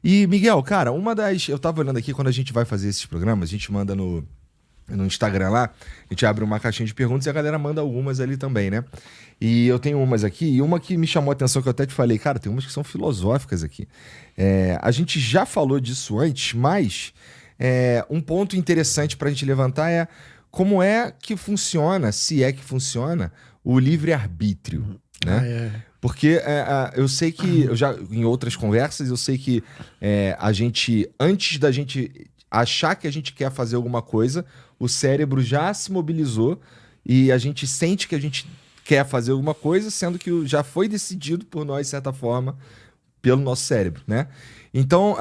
E, Miguel, cara, eu tava olhando aqui, quando a gente vai fazer esses programas, a gente manda no Instagram lá, a gente abre uma caixinha de perguntas e a galera manda algumas ali também, né? E eu tenho umas aqui, e uma que me chamou a atenção, que eu até te falei, cara, tem umas que são filosóficas aqui. A gente já falou disso antes, mas um ponto interessante pra gente levantar é como é que funciona, se é que funciona, o livre-arbítrio, Ah, né? é. Porque eu sei que, em outras conversas, eu sei que a gente, antes da gente achar que a gente quer fazer alguma coisa, o cérebro já se mobilizou e a gente sente que a gente quer fazer alguma coisa, sendo que já foi decidido por nós, de certa forma, pelo nosso cérebro, né? Então,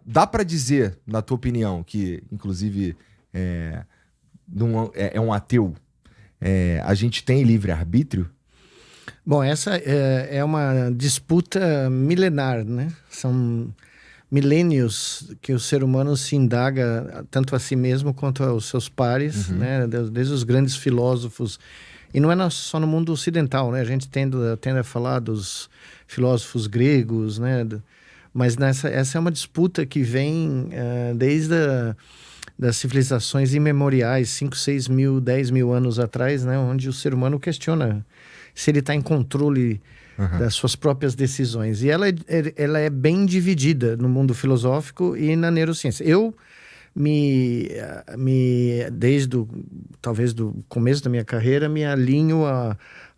dá pra dizer, na tua opinião, que, inclusive, é um ateu, a gente tem livre-arbítrio? Bom, essa é uma disputa milenar, né? São milênios que o ser humano se indaga tanto a si mesmo quanto aos seus pares, Uhum. né? Desde os grandes filósofos. E não é só no mundo ocidental, né? A gente tende a falar dos filósofos gregos, né? Mas essa é uma disputa que vem desde das civilizações imemoriais, 5, 6 mil, 10 mil anos atrás, né? Onde o ser humano questiona se ele está em controle Uhum. das suas próprias decisões. E ela é bem dividida no mundo filosófico e na neurociência. Eu desde talvez do começo da minha carreira, me alinho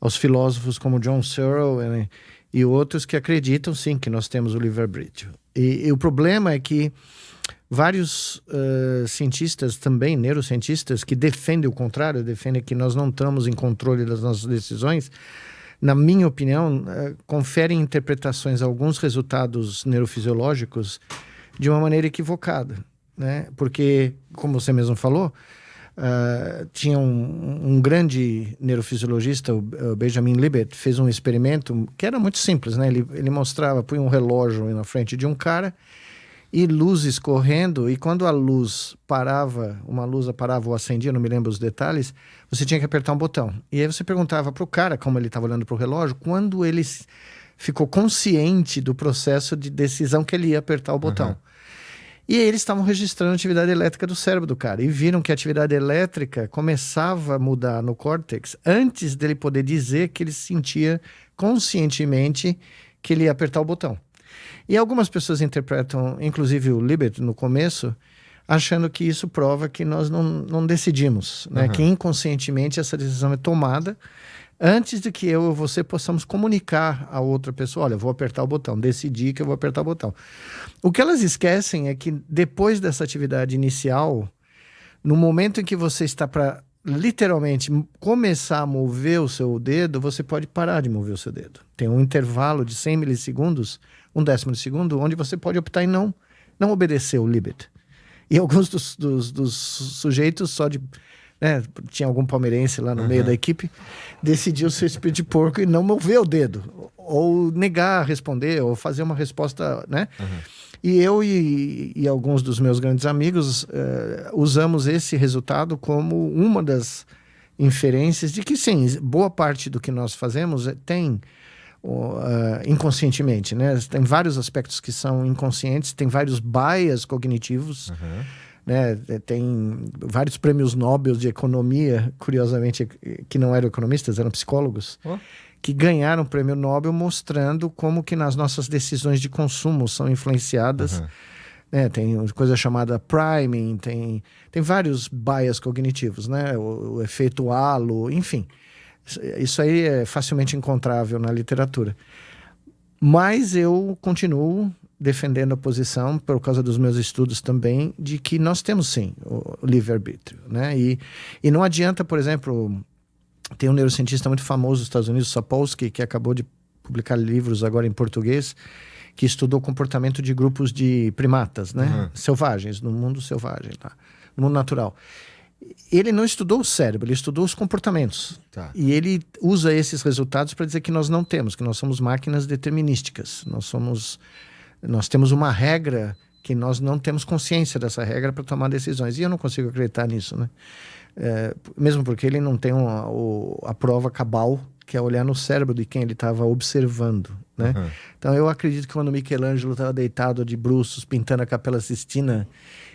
aos filósofos como John Searle e outros que acreditam, sim, que nós temos o livre-arbítrio. E o problema é que vários cientistas também, neurocientistas, que defendem o contrário, defendem que nós não estamos em controle das nossas decisões, na minha opinião, conferem interpretações a alguns resultados neurofisiológicos de uma maneira equivocada, né? Porque, como você mesmo falou, tinha um grande neurofisiologista, o Benjamin Libet, fez um experimento que era muito simples, né? Ele mostrava, punha um relógio na frente de um cara e luzes correndo, e quando a luz parava, uma luz parava ou acendia, não me lembro os detalhes, você tinha que apertar um botão. E aí você perguntava para o cara, como ele estava olhando para o relógio, quando ele ficou consciente do processo de decisão que ele ia apertar o botão. Uhum. E aí eles estavam registrando a atividade elétrica do cérebro do cara, e viram que a atividade elétrica começava a mudar no córtex antes dele poder dizer que ele sentia conscientemente que ele ia apertar o botão. E algumas pessoas interpretam, inclusive o Libet no começo, achando que isso prova que nós não decidimos, né? Uhum. Que inconscientemente essa decisão é tomada antes de que eu ou você possamos comunicar a outra pessoa, olha, eu vou apertar o botão, decidi que eu vou apertar o botão. O que elas esquecem é que depois dessa atividade inicial, no momento em que você está para literalmente começar a mover o seu dedo, você pode parar de mover o seu dedo. Tem um intervalo de 100 milissegundos, 1/10 de segundo, onde você pode optar em não obedecer o Libet. E alguns dos sujeitos só de... né, tinha algum palmeirense lá no meio da equipe, decidiu ser espírito de porco e não mover o dedo. Ou negar a responder, ou fazer uma resposta, né? E eu e alguns dos meus grandes amigos usamos esse resultado como uma das inferências de que, sim, boa parte do que nós fazemos tem inconscientemente, né? Tem vários aspectos que são inconscientes, tem vários bias cognitivos, né? Tem vários prêmios Nobel de economia, curiosamente, que não eram economistas, eram psicólogos, que ganharam o prêmio Nobel mostrando como que nas nossas decisões de consumo são influenciadas. Né? Tem coisa chamada priming, tem vários bias cognitivos, né? O efeito halo, enfim. Isso aí é facilmente encontrável na literatura. Mas eu continuo defendendo a posição, por causa dos meus estudos também, de que nós temos sim o livre-arbítrio, né? E não adianta, por exemplo, tem um neurocientista muito famoso dos Estados Unidos, Sapolsky, que acabou de publicar livros agora em português, que estudou o comportamento de grupos de primatas, né? Selvagens, no mundo selvagem, tá? No mundo natural. Ele não estudou o cérebro, ele estudou os comportamentos. Tá. E ele usa esses resultados para dizer que nós não temos, que nós somos máquinas determinísticas. Nós temos uma regra que nós não temos consciência dessa regra para tomar decisões. E eu não consigo acreditar nisso, né? Mesmo porque ele não tem a prova cabal que é olhar no cérebro de quem ele estava observando, né? Uhum. Então eu acredito que quando Michelangelo estava deitado de bruços pintando a Capela Sistina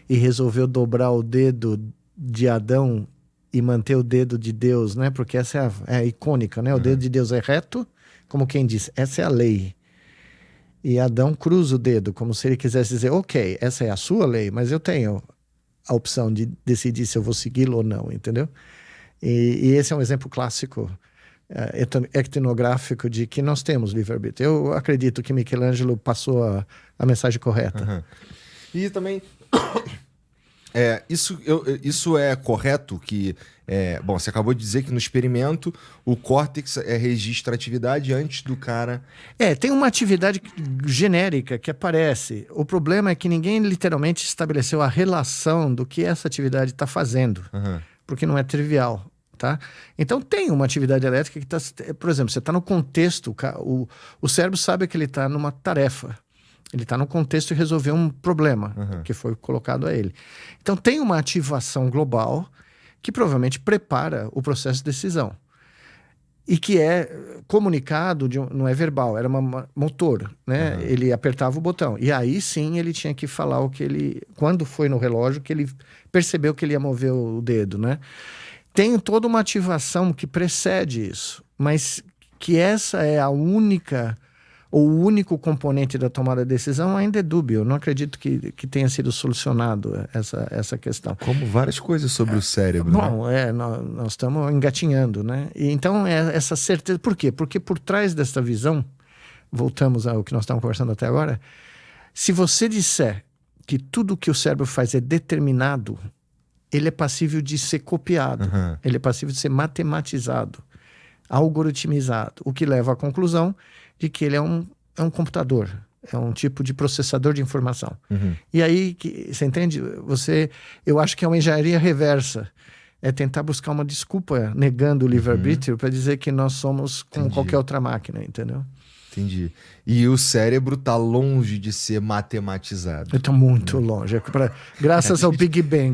e resolveu dobrar o dedo de Adão e manter o dedo de Deus, né? Porque essa é a icônica, né? O dedo de Deus é reto, como quem diz, essa é a lei. E Adão cruza o dedo, como se ele quisesse dizer, ok, essa é a sua lei, mas eu tenho a opção de decidir se eu vou segui-lo ou não, entendeu? E esse é um exemplo clássico, etnográfico, de que nós temos livre-arbítrio. Eu acredito que Michelangelo passou a mensagem correta. Uhum. E também... isso é correto que... bom, você acabou de dizer que no experimento o córtex registra a atividade antes do cara... Tem uma atividade genérica que aparece. O problema é que ninguém literalmente estabeleceu a relação do que essa atividade está fazendo. Uhum. Porque não é trivial, tá? Então tem uma atividade elétrica que está... Por exemplo, você está no contexto, o cérebro sabe que ele está numa tarefa. Ele está no contexto de resolver um problema que foi colocado a ele. Então tem uma ativação global que provavelmente prepara o processo de decisão. E que é comunicado, não é verbal, era motor, né? Ele apertava o botão. E aí sim ele tinha que falar o que ele... Quando foi no relógio que ele percebeu que ele ia mover o dedo, né? Tem toda uma ativação que precede isso. Mas que essa é a única... ou o único componente da tomada de decisão ainda é dúbio. Eu não acredito que tenha sido solucionado essa questão. Como várias coisas sobre o cérebro, bom, né? Nós estamos engatinhando, né? E então, essa certeza... Por quê? Porque por trás dessa visão, voltamos ao que nós estamos conversando até agora, se você disser que tudo que o cérebro faz é determinado, ele é passível de ser copiado, ele é passível de ser matematizado, algoritmizado, o que leva à conclusão de que ele é um computador, é um tipo de processador de informação. E aí, você entende? Eu acho que é uma engenharia reversa. É tentar buscar uma desculpa negando o livre-arbítrio para dizer que nós somos como qualquer outra máquina, entendeu? Entendi. E o cérebro está longe de ser matematizado. Está muito longe. Graças ao Big Bang.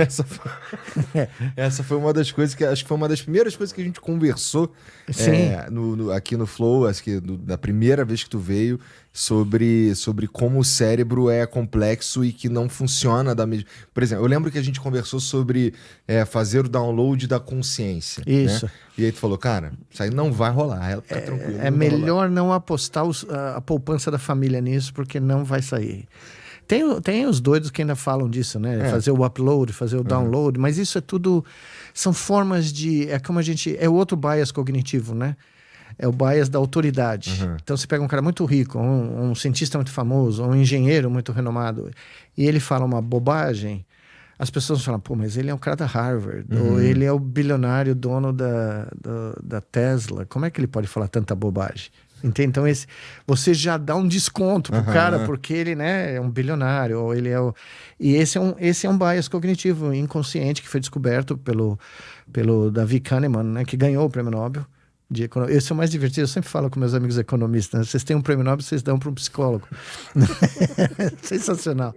Essa foi uma das coisas que... Acho que foi uma das primeiras coisas que a gente conversou aqui no Flow, acho que da primeira vez que tu veio, sobre como o cérebro é complexo e que não funciona da mesma... Por exemplo, eu lembro que a gente conversou sobre fazer o download da consciência. Isso. Né? E aí tu falou, cara, isso aí não vai rolar, fica tranquilo. É melhor não apostar a poupança da família nisso, porque não vai sair. Tem os doidos que ainda falam disso, né? Fazer o upload, fazer o download, mas isso é tudo... São formas de... É como a gente... É o outro bias cognitivo, né? É o bias da autoridade. Então você pega um cara muito rico, um cientista muito famoso, um engenheiro muito renomado, e ele fala uma bobagem, as pessoas falam, pô, mas ele é um cara da Harvard, ou ele é o bilionário dono da Tesla, como é que ele pode falar tanta bobagem? Entende? Então você já dá um desconto pro cara, porque ele, né, é um bilionário, ou ele é o... E esse é um bias cognitivo inconsciente que foi descoberto pelo David Kahneman, né, que ganhou o prêmio Nobel de economia. Esse é o mais divertido, eu sempre falo com meus amigos economistas, né? Vocês têm um prêmio Nobel, vocês dão para um psicólogo. Sensacional.